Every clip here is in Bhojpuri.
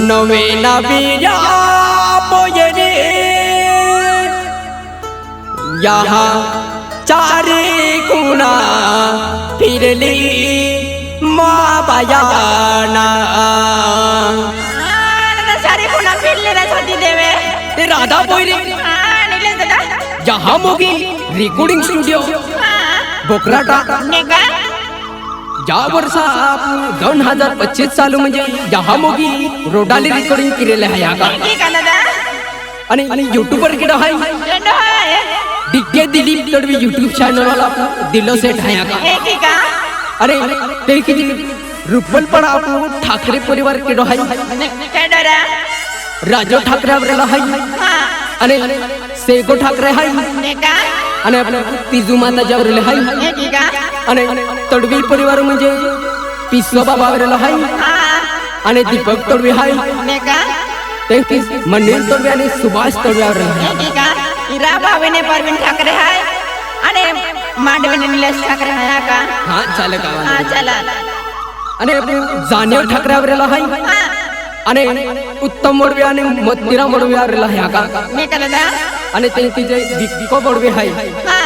नवेना बीजा बोयरे यहाँ चारे गुना फिरली माँ बयाना सारे गुना फिरले रे सती देवे राधा बोयरे नीले दादा यहाँ मोगी रिकॉर्डिंग स्टुडिओ बोकराटा नेगा या वर्षा 2025 साल म्हणजे यहाँ मोगी रोडाली रिकॉर्डिंग केलेले आहे का ठीक आहे दादा आणि यूट्यूबर किडा आहे रेंडो आहे डिग्गे दिलीप तडवी यूट्यूब चॅनल वाला दिलो सेट आहे का हे ठीक आहे अरे ते किती रुपल पण आपण ठाकरे परिवार किडो आहे काय डरा राजू ठाकरे आवरेला आहे हां आणि सेगो ठाकरे आहे नेगा आणि आपल्या तिजू माता जावरेला आहे हे ठीक आहे आणि तडवी परिवार म्हणजे पिसो बाबा आवरेला आहे हां आणि दीपक तडवी आहे नेगा ते मनीष तडवी आणि सुभाष तडवी आवरेला आहे हे ठीक आहे इरा भावेने परवीन ठाकरे आहे आणि मांडवीने निलेश ठाकरे आहे का हा चालेल का हां चला आणि जाणीव ठाकरे आवरेला आहे हां आणि उत्तम मोडवे आणि मतिरा मोडवे आवरेला आहे का नेगा दादा आणि ते तिचे विको मोडवे आहे हां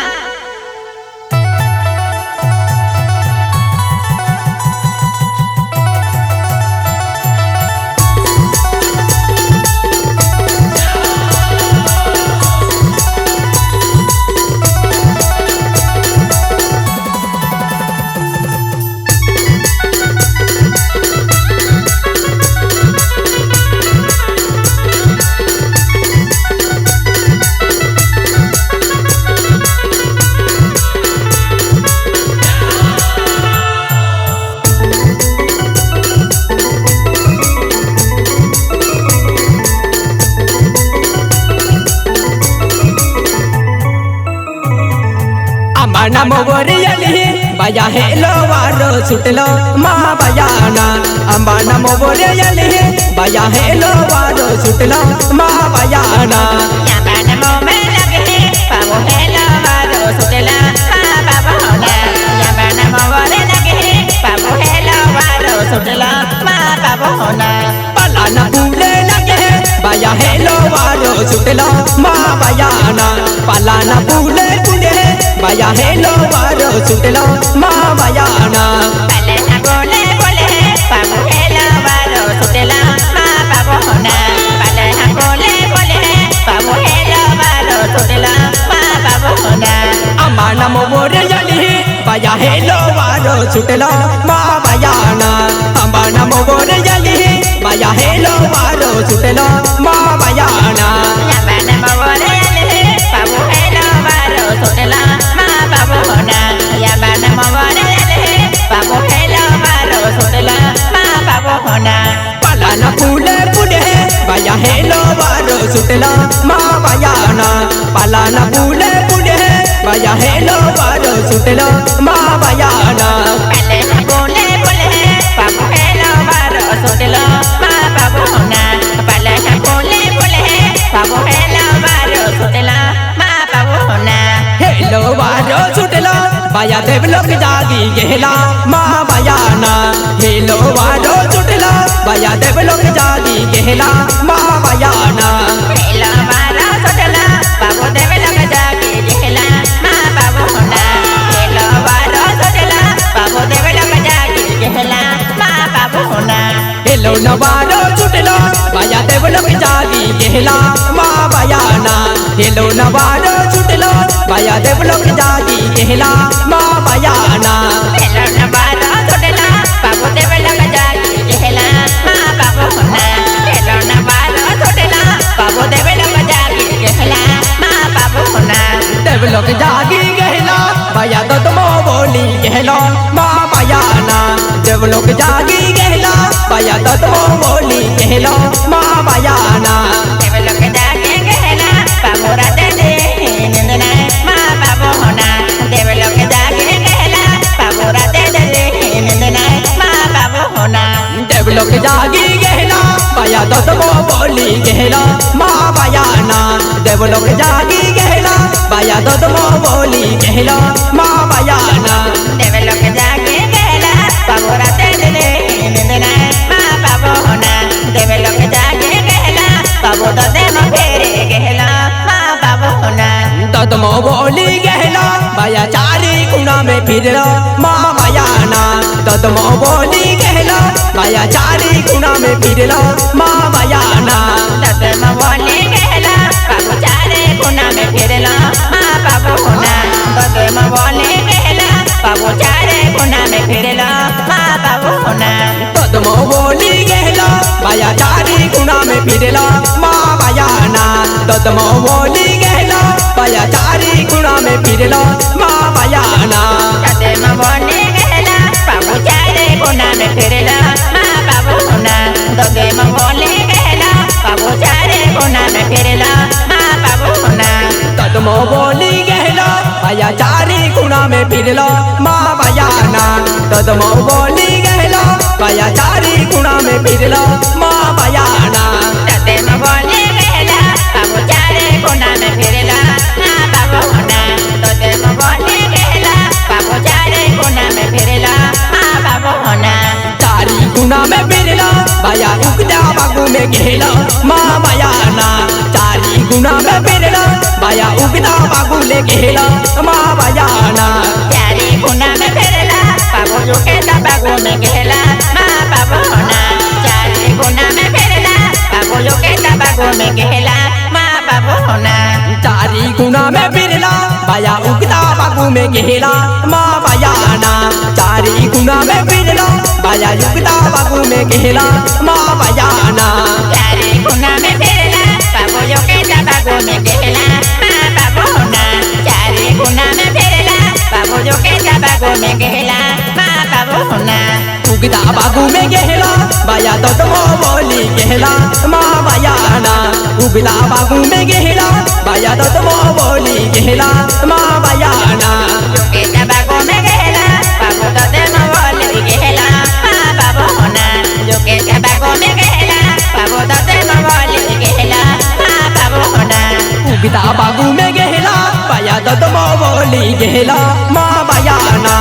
आंबाना मोगरे आली बाया हेलो वारो सुटलो मा बायाना आंबाना मोगरे आली बाया हेलो वारो सुटलो मा बायाना या बाना मोमे लगे पावो हेलो वारो सुटेला मा बाबा होना या बाना मोरे लगे पावो हेलो वारो सुटेला मा बाबा होना पलाना फूले लगे बाया हेलो वारो सुटलो मा बायाना पलाना फूले फूले बाया हेलो वारो सुटलो मा बायाना पले ना बोले बोले पावो हेलो वारो सुटेला मा बाबा होना पले ना बोले बोले पावो हेलो वारो सुटेला मा बाबा होना आंबाना मोगरे आली बाया हेलो वारो सुटलो मा बायाना आंबाना मोगरे आली बाया हेलो वारो सुटलो मा बायाना या बाना मोरे आले पावो हेलो वारो सुटेला मा बाबा होना या बाना मोरे आले पावो हेलो वारो सुटेला मा बाबा होना पलाना फूले फुले बाया हेलो वारो सुटलो मा बायाना पलाना फूले फुले बाया हेलो वारो सुटलो मा बायाना पले ना बोले बोले पावो हेलो वारो सुटेला मा बाबा होना पले ना बोले बोले पावो हेलो वारो सुटेला मा बाबा होना हेलो वारो सुटलो बाया देवलोक जागी गेला मा बायाना हेलो वारो सुटलो बाया देवलोक जागी गेला मा बायाना हेलो वारो सुटेला पावो देवलोक जागी गेला मा बाबा होना हेलो वारो सुटेला पावो देवलोक जागी गेला मा बाबा होना हेलो नवारो सुटलो बाया देवलोक जागी गेला मा बायाना हेलो नवारो सुटलो बाया देवलोक जागी गेला मा बायाना हेलो नवारो सुटेला पावो देवलोक जागी गेला मा बाबा होना हेलो नवारो सुटेला पावो देवलोक जागी गेला मा बाबा होना देवलोक जागी गेला बाया दतमो बोली गेला मा बायाना देवलोक जागी गेला बाया दतमो बोली गेला मा बायाना देवलोक जागी गेला पावो राते दे नंदना मा बाबा होना देवलोक जागी गेला पावो राते दे नंदना मा बाबा होना देवलोक जागी गेला बाया दतमो बोली गेला मा बायाना देवलोक जागी गेला बाया दतमो बोली गेला मा बायाना देवलोक जागी गेला पावो राते दे नंदना फिरला माँ बयाना ददमो बोली कहला बाया चारी गुना में फिरला माँ बयाना ददम बोले कहला बाबू चारे गुना में फिरला माँ बाबू होना ददम बोले कहला बाबू चारे गुना में फिरला माँ बाबू होना ददमो बोली कहला बाया चारी गुना में फिरला माँ बयाना ददमो बोली कहला बाया चारी गुना में फिरला माँ बयाना ददम बोले कहला बाबू चारे गुना में फिरला माँ बाबू होना ददम बोले कहला बाबू चारे गुना में फिरला माँ बाबू होना ददमो बोली कहला बाया चारी गुना में फिरला माँ बयाना ददमो बोली कहला बाया चारी गुना में फिरला माँ बयाना ददम बोले कहला बाबू चारे गुना में फिरला माँ बाबू होना ददम बोले कहला बाबू चारे गुना में फिरला माँ बाबू होना चारी गुना में फिरला बाया उगदा बागू में घेला माँ बयाना चारी गुना में फिरला बाया उगदा बागू ले घेला माँ बयाना चारे गुना में फिरला बाबू जो के बागू में घेला माँ बाबू होना चारे गुना में फिरला बाबू जो के बागू में घेला माँ बाबू होना चारी गुना में फिरला बाया उगदा बागू में घेला माँ बयाना चारी गुना में फिरला बाया उगदा बागू में घेला माँ बयाना चारे गुना में फिरला बाबू जो के बागू में घेला माँ बाबू होना चारे गुना में फिरला बाबू जो के बागू में घेला माँ बाबू होना उगदा बागू में घेला बाया ददमो बोली घेला माँ बयाना उगदा बागू में घेला बाया ददमो बोली घेला माँ बयाना जो के बागू में घेला बाबू ददम बोले घेला माँ बाबू होना जो के बागू में घेला बाबू ददम बोले घेला माँ बाबू होना उगदा बागू में घेला बाया ददमो बोली घेला माँ बयाना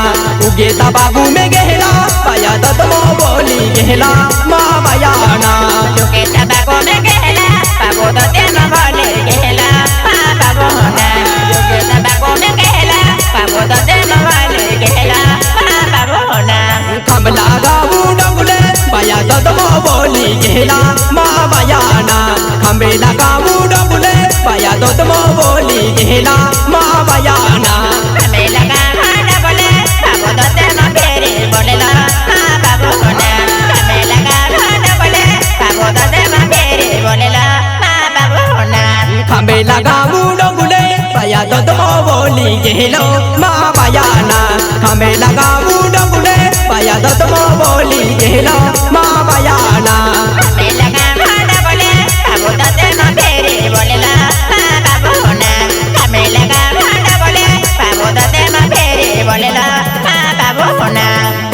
उगेता बागू में घेला बाया ददमो बोली घेला माँ बयाना जो के बागू में घेला बाबू ददम बोले घेला माँ बाबू होना जो के बागू में घेला बाबू ददम बोले घेला माँ बाबू होना कमला गाऊ डबुले बाया ददमो बोली घेला माँ बयाना खम्बेला गाऊ डबुले बाया ददमो बोली घेला माँ बयाना हमें लगा भाड़ा बोले बाबू ददम फेरे बोलेला माँ बाबू होना हमें लगा भाड़ा बोले बाबू ददम फेरे बोलेला माँ बाबू होना खम्बेला गाऊ डबुले बाया ददमो बोली घेलो माँ बयाना खम्बेला गाऊ डबुले बाया ददमो बोली घेलो माँ बयाना हमें लगा भाड़ा बोले बाबू ददम फेरे बोलेला माँ बाबू होना हमें लगा भाड़ा बोले बाबू ददम फेरे बोलेला माँ बाबू होना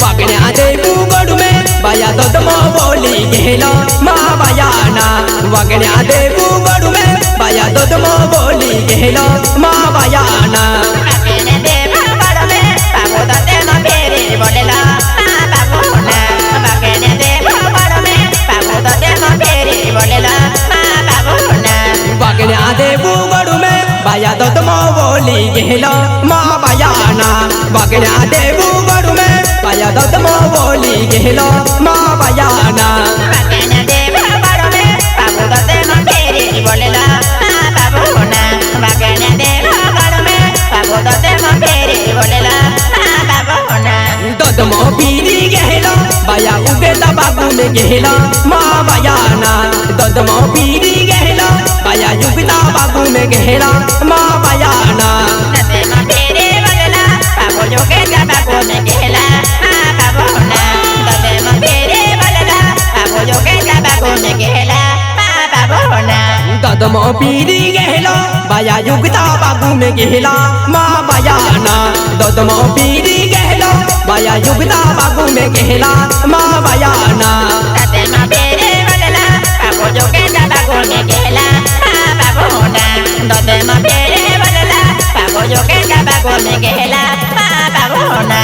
वागण्या देवू गडू में बाया ददमो बोली घेलो माँ बयाना वागण्या देवू गडू में बाया ददमो बोली घेलो माँ बयाना बागने देव बड़ में बाबू ददम फेरे बोलेला माँ बाबू होना बागने देव बड़ में बाबू ददम फेरे बोलेला माँ बाबू होना वागण्या देवू गडू में बाया ददमो बोली घेलो माँ बयाना वागण्या देवू गडू में बाया ददमो बोली घेलो माँ बयाना बागने देव बड़ में बाबू ददम फेरे बोलेला माँ बाबू होना बागने देव बड़ में बाबू ददम फेरे बोलेला माँ बाबू होना ददमो पीरी घेला बाया उगेता बागू में घेला माँ बयाना ददमो पीरी घेला बाया उगता बागू में घेला माँ बयाना ददम फेरे बोलेला बाबू जो के बागू में घेला माँ बाबू होना ददम फेरे बोलेला बाबू जो के बागू में घेला माँ बाबू होना ददमो पीरी घेला बाया उगता बागू में घेला माँ बयाना ददमो पीरी घेला बाया उगता बागू में घेला माँ बयाना ददम फेरे बोलेला बाबू जो के बागू में घेला माँ बाबू होना ददम फेरे बोलेला बाबू जो के बागू में घेला माँ बाबू होना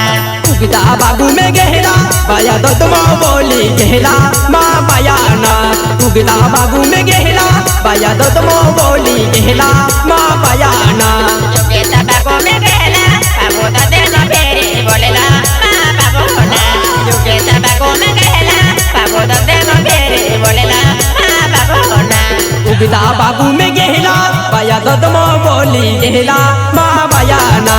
उगता बागू में घेला बाया ददमो बोली घेला माँ बयाना उगता बागू में घेला बाया ददमो बोली घेला माँ बयाना जो के बागू में घेला बाबू ददम फेरे बोले बाको में कहला बाबू दे मो फेरे बोलेला माँ बाबू होना उगता बाबू में गहला बाया ददमो बोली गहला माँ बयाना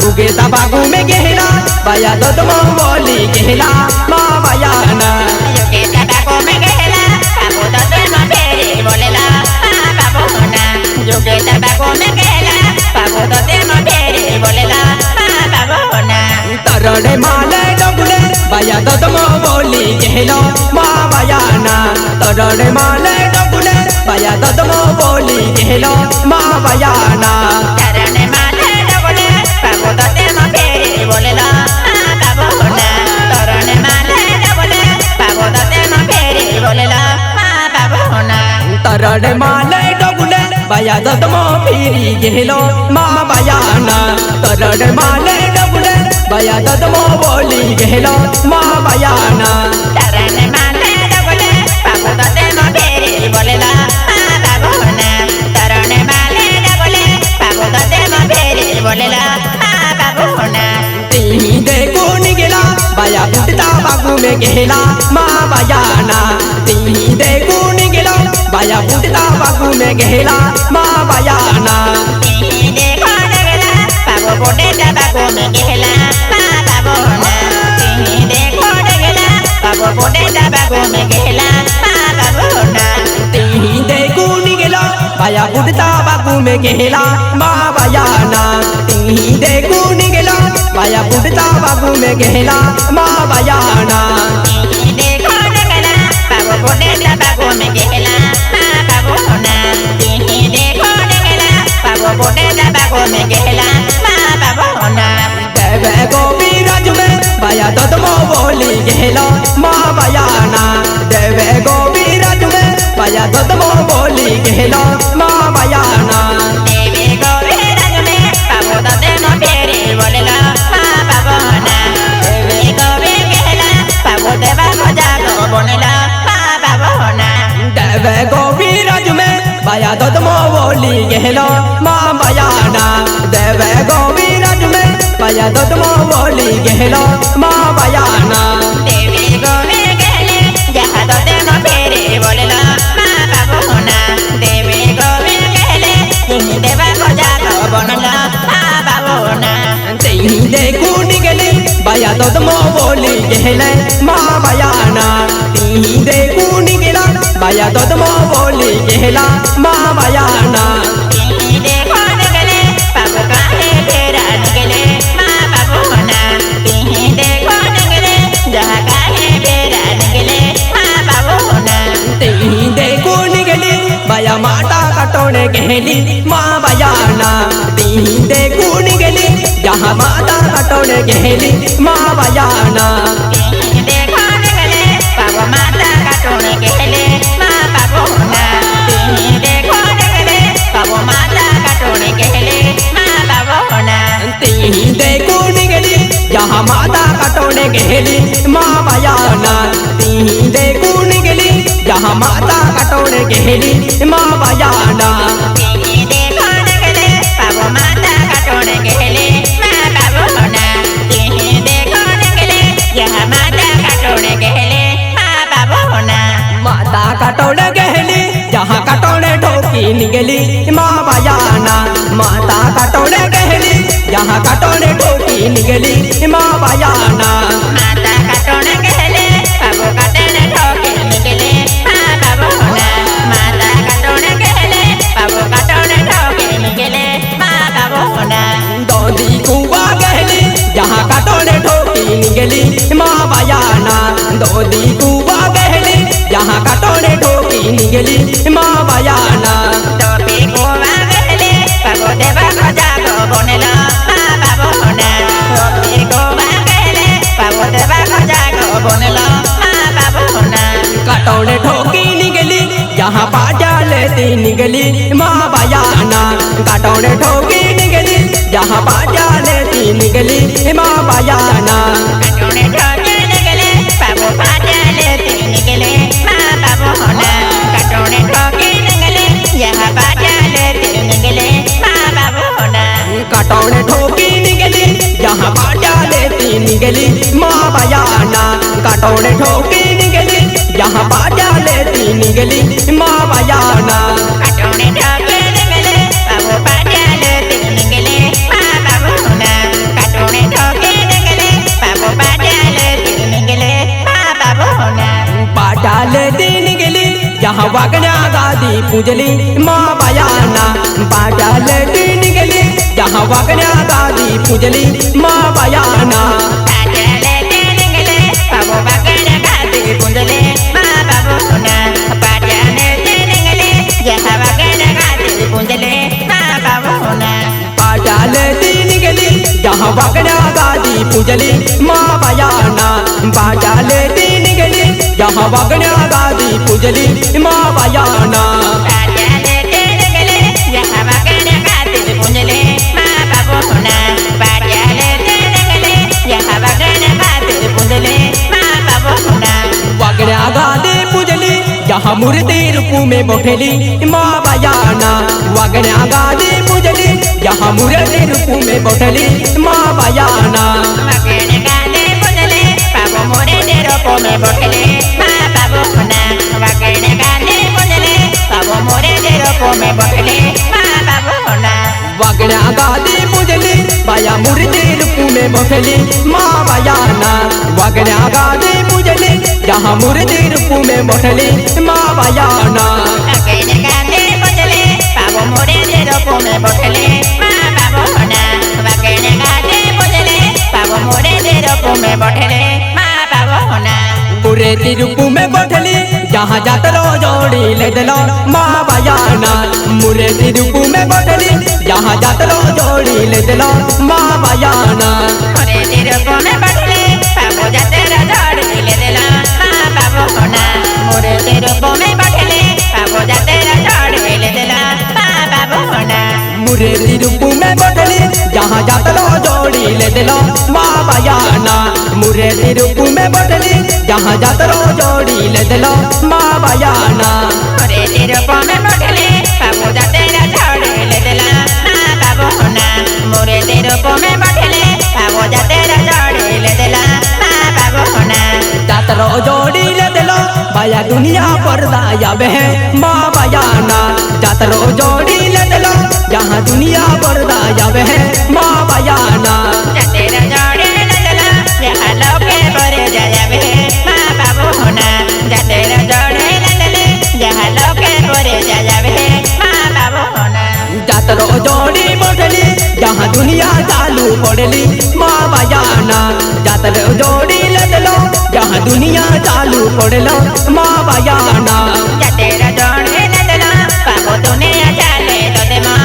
उगता बाबू में गहला बाया ददमो बोली गहला माँ बयाना युगे बाको में कहला बाबू दे मो फेरे बोलेला माँ बाबू होना युगे बाको में कहला बाबू दे मो फेरे बोलेला माँ बाबू होना तरड़े माले डबले बाया ददमो बोली गहला माँ बयाना तरड़े माले डबले बाया ददमो बोली गहला माँ बयाना चरण माले डबले बाबू दे मो फेरे बोलेला माँ बाबू होना चरण माले डबले बाबू दे मो फेरे बोलेला माँ बाबू होना तरड़े माले डबले बाया ददमो फिरी गहलो माँ बयाना तरड़े माले डबले बाया ददमो बोली गहलो माँ बयाना चरण माले डबले बाबू दे मो फेरे बोलेला माँ बाबू होना चरण माले डबले बाबू दे मो फेरे बोलेला माँ बाबू होना तीही देखो निगला बाया बुटता बाबू में गहला माँ बयाना तीही देखो निगला बाया बुटता बाबू में गहला माँ बयाना देखो डगला बाबू बोटे बाबू में कहला माँ बाबू होना देखो डगला बाबू बोटे बाबू में कहला माँ बाबू होना तीही देखो निगला बाया बुटता बाबू में गहला माँ बयाना तीही देखो निगला बाया बुटता बाबू में गहला माँ बयाना देखो डगला बाबू बोटे बाबू में कहला माँ बाबू होना देखो डगला बाबू बोटे बाबू में कहला माँ बाबू होना देवे गोपी राज में बाया ददमो बोली गहला माँ बयाना देवे गोपी राज में बाया ददमो बोली गहला माँ बयाना देवी गोवे रंग में बाबू दे मो फेरे बोलेला माँ बाबू होना देवी गोवे कहला बाबू दे बाबू जागो बोलेला माँ बाबू होना देवे गोपी राज में बाया ददमो बोली गहला माँ बयाना देवे गोपी राज में बाया ददमो बोली गहला माँ बयाना देवी गोवे कहले जहाँ दे मो फेरे बोलेला माँ बाबू होना देवी गोवे कहले जिन्हीं दे बाबू जागो बोलेला माँ बाबू होना तीही देखो निगले बाया ददमो बोली गहले माँ बयाना तीही देखो निगला बाया ददमो बोली गहला माँ बयाना देखो निकले बाबू काहे फेरा निकले माँ बाबू होना देखो निकले जहाँ काहे फेरा निकले माँ बाबू होना तीही देखो निगली बाया माता कटोने गहली माँ बयाना तीही देखो निगली जहाँ माता कटोने गहली माँ बयाना देखो निकले बाबू माता काटोने कहले माँ बाबू होना देखो निकले बाबू माता काटोने कहले माँ बाबू होना तीही देखो निगली जहाँ माता कटोने गहली माँ बयाना तीही देखो निगली जहाँ माता कटोने गहली माँ बयाना देखो निकले बाबू माता काटोने कहले माँ बाबू होना देखो निकले यहाँ माता काटोने कहले माँ बाबू होना माता कटोने गहली जहाँ कटोने ठोकी निगली माँ बयाना माता कटोने गहली जहाँ कटोने ठोकी निगली माँ बयाना माता काटोने कहले बाबू काटने ठोके निकले माँ बाबू होना माता काटोने कहले बाबू काटोने ठोके निकले माँ बाबू होना दौदी कुआ गहली जहाँ कटोने ठोकी निगली माँ बयाना दौदी कुआ गहली जहाँ कटोने ठोकी निगली माँ बयाना टोपी कुआ गहले बाबू देवा जागो बोनेला माँ बाबू होना टोपी कुआ गहले बाबू देवा जागो बोनेला माँ बाबू होना कटोने ठोकी निगली जहाँ पाजा लेती निगली माँ बयाना कटोने ठोकी निगली जहाँ पाजा लेती निगली माँ बयाना काटोने ठोके निकले बाबू पाजा लेते निकले माँ बाबू होना काटोने ठोके निकले यहाँ पाजा लेते निकले माँ बाबू होना कटोने ठोकी निगली जहाँ पाजा लेती निगली माँ बयाना काटोड़े ठोकी निगली यहाँ बाजा लेती निगली माँ बयाना काटोड़े ठोके निगले बाबू बाजा लेती निगले माँ बाबू होना काटोड़े ठोके निगले बाबू बाजा लेती निगले माँ बाबू होना बाजा लेती निगली यहाँ वागना गादी पूजली माँ बयाना बाजा लेती निगली यहाँ वागना गादी पूजली माँ बयाना बाजा लेती निगले बाबू वागना गादी पूजले माँ बाबू होना बाजा लेती निगले यहाँ वागना गादी पूजले माँ बाबू होना बाजा लेती निगली यहाँ वागना गादी पूजली माँ बयाना बाजा लेती निगली यहाँ वागना गादी पूजली माँ बयाना बाजा लेती निगले यहाँ वागना गादी पूजले माँ बाबू होना बाजा लेती निगले यहाँ वागना गादी पूजले माँ बाबू होना वागना गादी पूजली यहाँ मूर्ति रूप में बैठली माँ बयाना वागना गादी पूजली यहाँ मूर्ति रूप में बैठली माँ बयाना वागना गादी पूजले बाबू मूर्ति रूप में बैठले माँ बाबू होना वागना गादी पूजले बाबू मूर्ति रूप में बैठले माँ बाबू होना वागना गादी पूजली बाया मूर्ति रूप में बैठली माँ बयाना वागना गादी पूजली यहाँ मूर्ति रूप में बैठली माँ बयाना वागना गादी पूजले बाबू मूर्ति रूप में बैठले माँ बाबू होना वागना गादी पूजले बाबू मूर्ति रूप में बैठले माँ बाबू होना मूर्ति रूप में बैठली जहाँ जातरो जोड़ी ले दिलो माँ बयाना मूर्ति रूप में बैठली जहाँ जातरो जोड़ी ले दिलो माँ बयाना मूर्ति रूप में बैठले बाबू जातरो जोड़ी ले दिलो माँ बाबू होना मूर्ति रूप में बैठले बाबू जातरो जोड़ी ले दिलो माँ बाबू होना मूर्ति रूप में बैठली जहाँ जातरो जोड़ी ले दिलो माँ बयाना मूर्ति रूप में बैठली जहाँ जातरो जोड़ी ले दिलो माँ बयाना मूर्ति रूप में बैठले बाबू जातरो जोड़ी ले दिलो माँ बाबू होना मूर्ति रूप में बैठले बाबू जातरो जोड़ी ले दिलो माँ बाबू होना जातरो जोड़ी ले दिलो बाया दुनिया पर दाया बह माँ बयाना जातरो जोड़ी ले दिलो जहाँ दुनिया पर दाया बह माँ बयाना जातरो जोड़ी ले दिलो यहाँ लोके बरे जाया बे माँ बाबू होना जातरो जोड़ी ले दिलो यहाँ लोके बरे जाया बे माँ बाबू होना जातरो जोड़ी बैठली जहाँ दुनिया चालू पड़ली माँ बयाना जातरो जोड़ी ले दिलो जहाँ दुनिया चालू पड़लो माँ बयाना जातरो जोड़ी ले दिलो बाबू दुनिया चाले तो दे माँ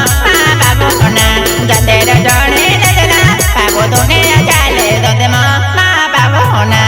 बाबू होना जातरो जोड़ी ले दिलो बाबू दुनिया चाले तो दे माँ बाबू होना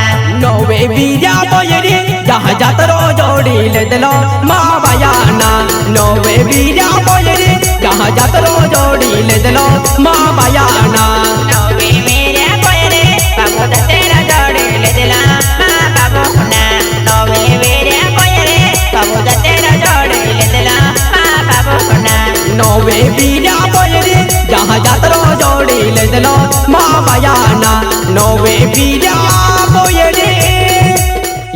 नौवे बीजा बोयरी जहाँ जातरो जोड़ी ले दिलो माँ बयाना नौवे बीजा बोयरी जहाँ जातरो जोड़ी ले दिलो माँ बयाना नौवे मेरे कोयरे बाबू जातरो जोड़ी ले दिलो माँ बाबू होना नौवे मेरे कोयरे बाबू जातरो जोड़ी ले दिलो माँ बाबू होना नौवे बीजा बोयरी जहाँ जातरो जोड़ी ले दिलो माँ बयाना नौवे बीजा बोयरी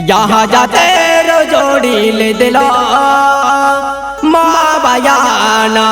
यहाँ जातरो जोड़ी ले दिलो माँ बयाना।